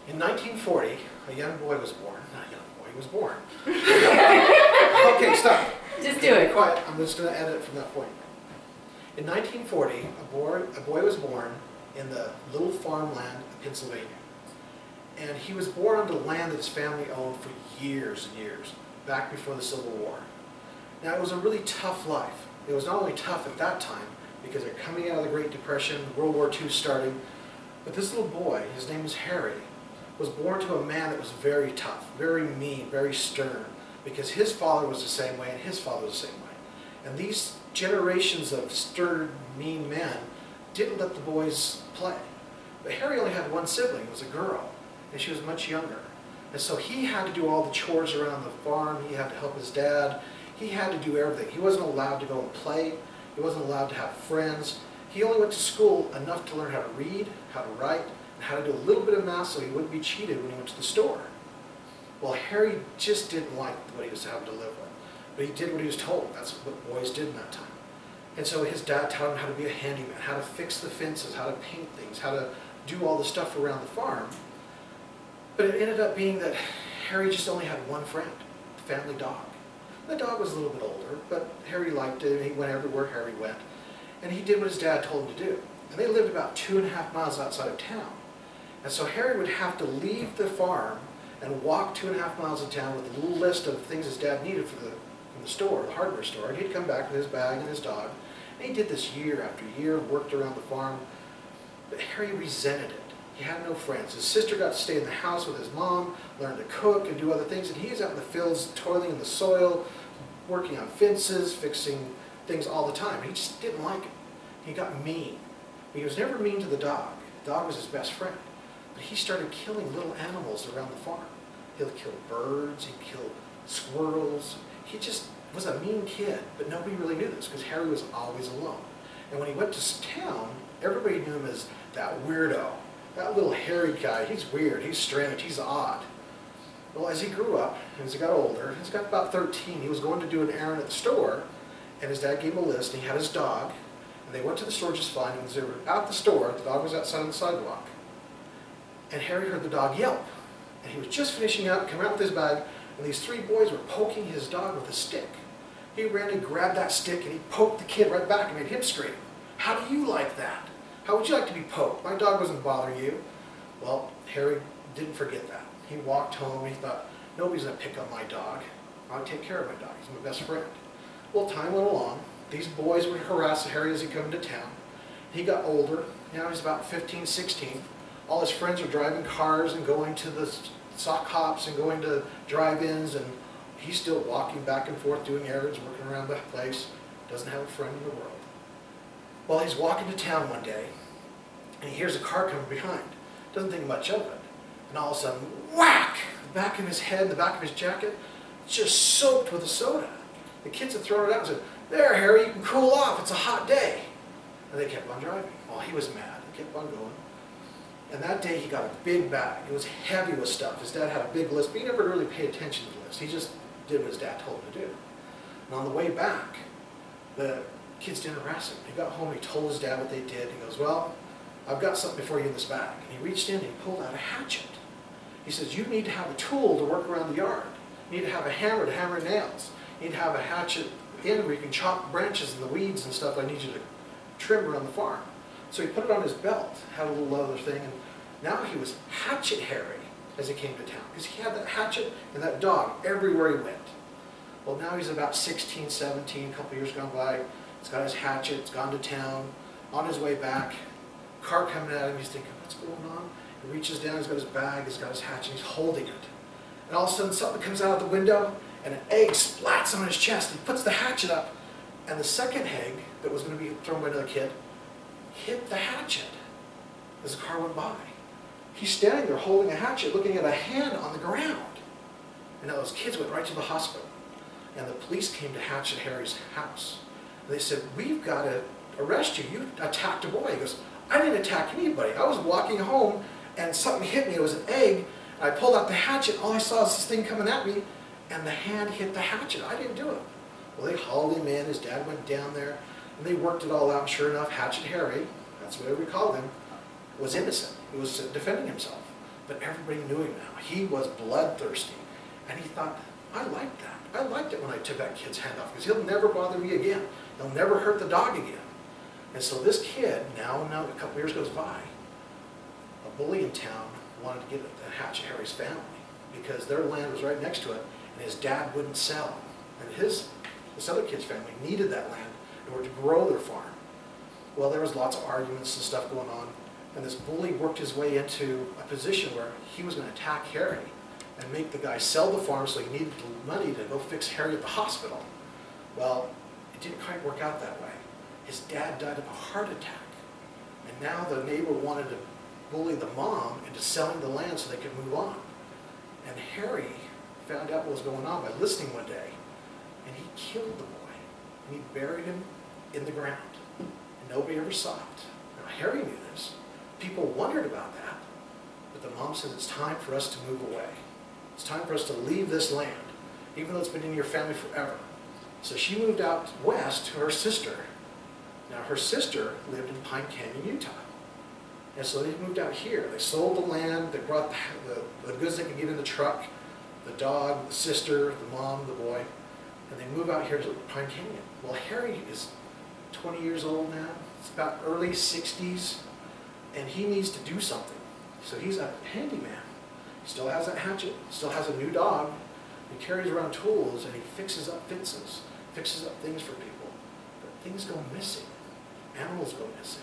In 1940, a young boy was born. Not a young boy, he was born. Okay, stop. Just do it. Be quiet. I'm just going to edit from that point. In 1940, a boy was born in the little farmland of Pennsylvania. And he was born on the land that his family owned for years and years, back before the Civil War. Now, it was a really tough life. It was not only tough at that time, because they're coming out of the Great Depression, World War II starting, but this little boy, his name was Harry, was born to a man that was very tough, very mean, very stern, because his father was the same way and his father was the same way. And these generations of stern, mean men didn't let the boys play. But Harry only had one sibling, it was a girl, and she was much younger. And so he had to do all the chores around the farm, he had to help his dad, he had to do everything. He wasn't allowed to go and play, he wasn't allowed to have friends. He only went to school enough to learn how to read, how to write, and how to do a little bit of math so he wouldn't be cheated when he went to the store. Well, Harry just didn't like what he was having to live with, but he did what he was told. That's what boys did in that time. And so his dad taught him how to be a handyman, how to fix the fences, how to paint things, how to do all the stuff around the farm. But it ended up being that Harry just only had one friend, the family dog. The dog was a little bit older, but Harry liked it, and he went everywhere Harry went. And he did what his dad told him to do. And they lived about 2.5 miles outside of town. And so Harry would have to leave the farm and walk 2.5 miles of town with a little list of things his dad needed from the store, the hardware store. And he'd come back with his bag and his dog. And he did this year after year, worked around the farm. But Harry resented it. He had no friends. His sister got to stay in the house with his mom, learn to cook and do other things. And he was out in the fields, toiling in the soil, working on fences, fixing things all the time. He just didn't like it. He got mean. He was never mean to the dog. The dog was his best friend. But he started killing little animals around the farm. He'll kill birds, he'd kill squirrels. He just was a mean kid, but nobody really knew this because Harry was always alone. And when he went to town, everybody knew him as that weirdo. That little hairy guy, he's weird, he's strange, he's odd. Well, as he grew up, as he got older, he's got about 13, he was going to do an errand at the store, and his dad gave him a list, and he had his dog, and they went to the store just fine, and as they were out the store, the dog was outside on the sidewalk. And Harry heard the dog yelp, and he was just finishing up, coming out with his bag, and these 3 boys were poking his dog with a stick. He ran and grabbed that stick, and he poked the kid right back and made him scream. How do you like that? How would you like to be poked? My dog wasn't bothering you. Well, Harry didn't forget that. He walked home, and he thought, nobody's going to pick on my dog. I'll take care of my dog. He's my best friend. Well, time went along. These boys would harass Harry as he came to town. He got older. Now he's about 15, 16. All his friends are driving cars and going to the sock hops and going to drive-ins, and he's still walking back and forth, doing errands, working around the place. Doesn't have a friend in the world. Well, he's walking to town one day, and he hears a car coming behind. Doesn't think much of it. And all of a sudden, whack! The back of his head, the back of his jacket, just soaked with a soda. The kids had thrown it out and said, there, Harry, you can cool off. It's a hot day. And they kept on driving. Well, he was mad. He kept on going. And that day, he got a big bag. It was heavy with stuff. His dad had a big list, but he never really paid attention to the list. He just did what his dad told him to do. And on the way back, the kids didn't harass him. He got home, he told his dad what they did. He goes, well, I've got something for you in this bag. And he reached in and he pulled out a hatchet. He says, you need to have a tool to work around the yard. You need to have a hammer to hammer nails. You need to have a hatchet in where you can chop branches and the weeds and stuff I need you to trim around the farm. So he put it on his belt, had a little leather thing, and now he was Hatchet Harry as he came to town. Because he had that hatchet and that dog everywhere he went. Well, now he's about 16, 17, a couple years gone by. He's got his hatchet, he's gone to town. On his way back, car coming at him, he's thinking, what's going on? He reaches down, he's got his bag, he's got his hatchet, he's holding it. And all of a sudden something comes out of the window, and an egg splats on his chest. He puts the hatchet up, and the second egg that was going to be thrown by another kid hit the hatchet as the car went by. He's standing there holding a hatchet, looking at a hand on the ground. And now those kids went right to the hospital. And the police came to Hatchet Harry's house. And they said, we've got to arrest you. You attacked a boy. He goes, I didn't attack anybody. I was walking home, and something hit me. It was an egg. And I pulled out the hatchet. All I saw was this thing coming at me, and the hand hit the hatchet. I didn't do it. Well, they hauled him in. His dad went down there, and they worked it all out. And sure enough, Hatchet Harry, that's what we called him, was innocent. He was defending himself. but everybody knew him now. He was bloodthirsty, and he thought, I liked that. I liked it when I took that kid's hand off, because he'll never bother me again. He'll never hurt the dog again. And so this kid, now a couple years goes by, a bully in town wanted to get at Hatchet Harry's family because their land was right next to it, and his dad wouldn't sell. And this other kid's family needed that land in order to grow their farm. Well, there was lots of arguments and stuff going on, and this bully worked his way into a position where he was going to attack Harry and make the guy sell the farm so he needed the money to go fix Harry at the hospital. Well, it didn't quite work out that way. His dad died of a heart attack, and now the neighbor wanted to bully the mom into selling the land so they could move on. And Harry found out what was going on by listening one day, and he killed the boy, and he buried him in the ground. And nobody ever saw it. Now Harry knew this. People wondered about that, but the mom said it's time for us to move away. It's time for us to leave this land, even though it's been in your family forever. So she moved out west to her sister. Now her sister lived in Pine Canyon, Utah. And so they moved out here. They sold the land, they brought the goods they could get in the truck, the dog, the sister, the mom, the boy, and they move out here to Pine Canyon. Well, Harry is 20 years old now. It's about early 60s, and he needs to do something. So he's a handyman. He still has that hatchet, still has a new dog. He carries around tools, and he fixes up fences, fixes up things for people. But things go missing. Animals go missing.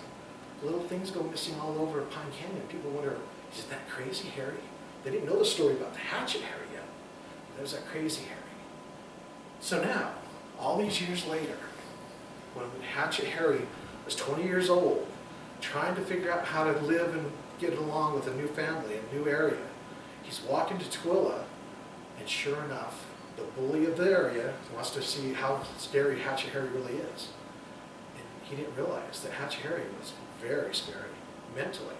Little things go missing all over Pine Canyon. People wonder, is that crazy Harry? They didn't know the story about the Hatchet Harry yet. There's that crazy Harry. So now, all these years later, when Hatchet Harry was 20 years old, trying to figure out how to live and get along with a new family, a new area, he's walking to Tooele, and sure enough, the bully of the area wants to see how scary Hatchet Harry really is. And he didn't realize that Hatchet Harry was very scary, mentally.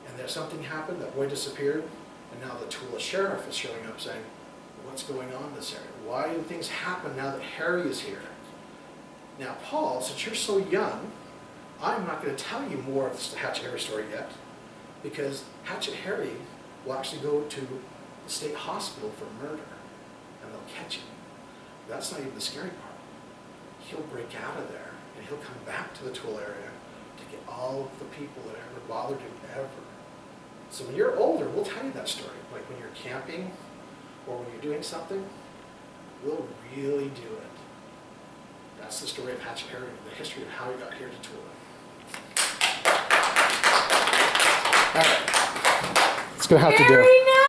And then something happened, that boy disappeared, and now the Tooele sheriff is showing up saying, what's going on in this area? Why do things happen now that Harry is here? Now, Paul, since you're so young, I'm not going to tell you more of the Hatchet Harry story yet, because Hatchet Harry will actually go to the state hospital for murder, and they'll catch him. That's not even the scary part. He'll break out of there, and he'll come back to the Tooele area to get all of the people that ever bothered him ever. So when you're older, we'll tell you that story. Like when you're camping, or when you're doing something, we'll really do it. That's the story of Hatchet Harry, the history of how he got here to Tooele. All right. It's going to have to do.